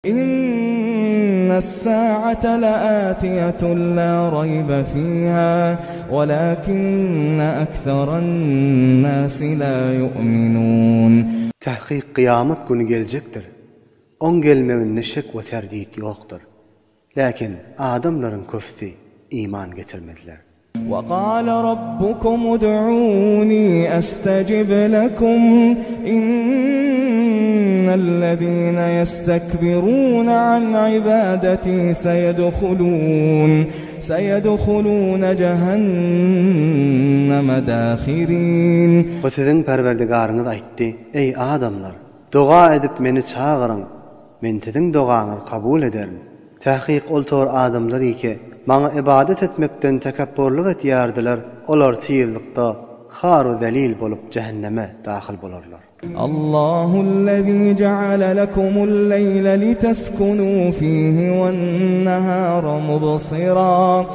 إن الساعة لآتية لا ريب فيها ولكن أكثر الناس لا يؤمنون. Tahqiq kıyamet günü gelecektir. On gelmeğinde şek ve terdit yoktur. Lakin adamların köfti iman getirmediler. وَقَالَ رَبُّكُمُ ادْعُونِي أَسْتَجِبْ لَكُمْ إِنَّ الَّذِينَ يَسْتَكْبِرُونَ عَنْ عِبَادَتِي سَيَدْخُلُونَ جَهَنَّمَ دَاخِرِينَ. O sizin perverdigarınız aytdı: Ey adamlar, dua edip meni çağırın, men sizin duanızı kabul ederim. Tahqiq oltor adamlar iki bana ibadet etmekten tekabburluk etýärdiler. Olar tiyillikde haru zelil bolup cehenneme dahil bolarlar. Allahu'llezî ceale lekumul-leyl liteskunû fîhî ven-nehâra mubsirâ.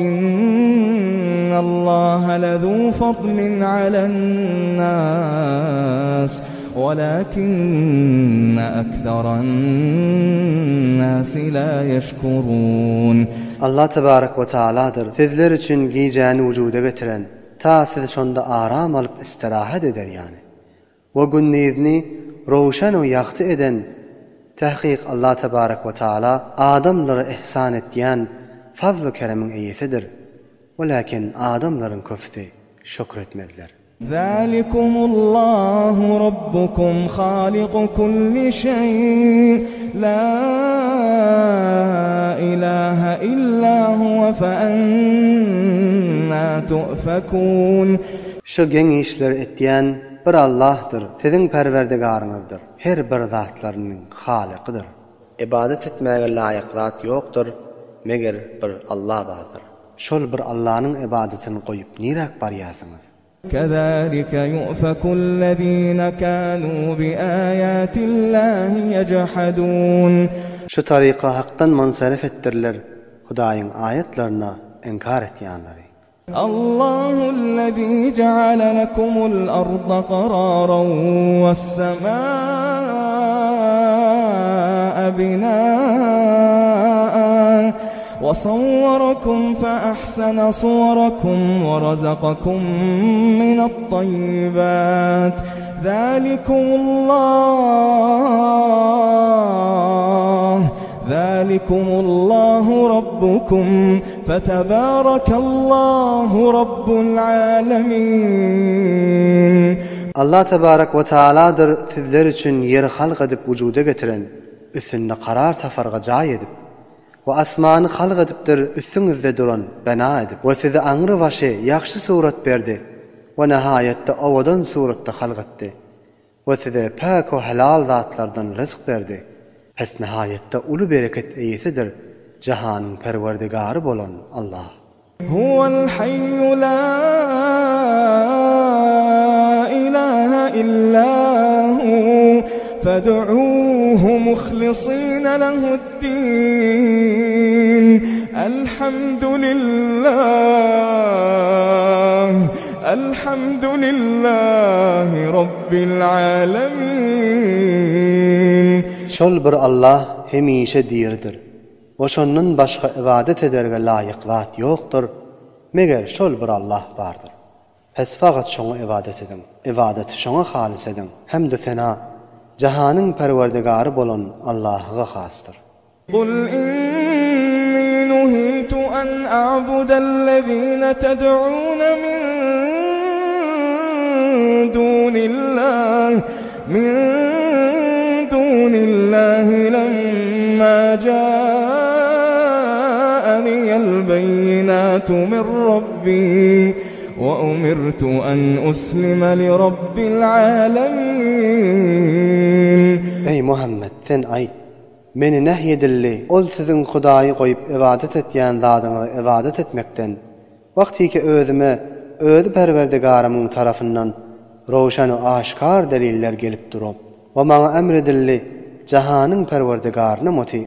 İnnallâhe lezû fadlin alen-nâs ولكن أكثر الناس لا يشكرون. Allah tebarek ve Teala'dır. Sizler için giyeceğini vücuda getiren, ta siz şonda aram alıp istirahat eder yani. Ve günnizni roşan ve yaktı eden, tahqiq Allah tebarek ve Teala adamlara ihsan etdiyen fazl-ı keremin eyisidir. Walakin adamların köfti şükretmezler. ذَلِكُمُ اللّٰهُ رَبُّكُمْ خَالِقُ كُلِّ شَيْءٍ لَا إِلَٰهَ إِلَّا هُوَ فَأَنَّا تُؤْفَكُونَ. Şu geni işler etdiyen bir Allah'tır, sizin perverdigarınızdır. Her bir zatlarının halikidir. İbadet etmeye layık zat yoktur, meger bir Allah vardır. Şol bir Allah'ın ibadetini koyup nirak bariyasınız. كَذَٰلِكَ يُؤْفَكُ الَّذ۪ينَ كَانُوا بِآيَاتِ اللّٰهِ يَجْحَدُونَ. Şu tarika haktan mansarif ettirler, Hudaýyň ayetlerine inkar etýänleri. Allahu'llezî ceale lekumul-arda qarâran ve's-semâ'a binâ'an وَصَوَّرَكُمْ فَأَحْسَنَ صُوَرَكُمْ وَرَزَقَكُمْ مِنَ الطَّيِّبَاتِ ذَلِكُمُ اللّٰهُ رَبُّكُمْ فَتَبَارَكَ اللّٰهُ رَبُّ الْعَالَمِينَ. Allah tebarek ve Teala'dır sizler için yeri halk edip vücuda getiren, üstünde karar tafarga cay edip, ve asmanı halk edipdir üstünüzde duran bena edip, ve size aňry başy yaxşı surat berdi, ve nihayette owadan suratda halk etdi, ve size pak ve helal zatlardan rızk berdi. Hes nihayette ulu bereket eyisidir, cihanın perverdigarı bolan Allah. Huvel hayyu la ilahe illahu fed'uuhu mukhlisîne lehu'd-dîn. Elhamdülillahi Rabbil alemin. Şol bir Allah hemişe dirdir. O şondan başka ibadet ederge layık zat yoktur. Meger şol bir Allah vardır. Hes faqat şoňa ibadet edin. İbadeti şoňa halis edin. Hem de sena cihanın perverdigary bolan Allah'a hastır. Kul inni nuhitu an a'budallezîne ted'ûne min dûnillâhi lemma câ'aniyel beyinâtu min Rabbi ve umirtu en uslime li Rabbil alemin. Ey Muhammed sen ayt, meni nehyedilli, ol sizin Hudaýy koyup ibadet etýän zadyňy ibadet etmekden, wagtiki özüme, özü perverdigarymyň tarafyndan roşan we aşkar deliller gelip durup, we maňa emredilli, jahanyň perwerdigaryna muti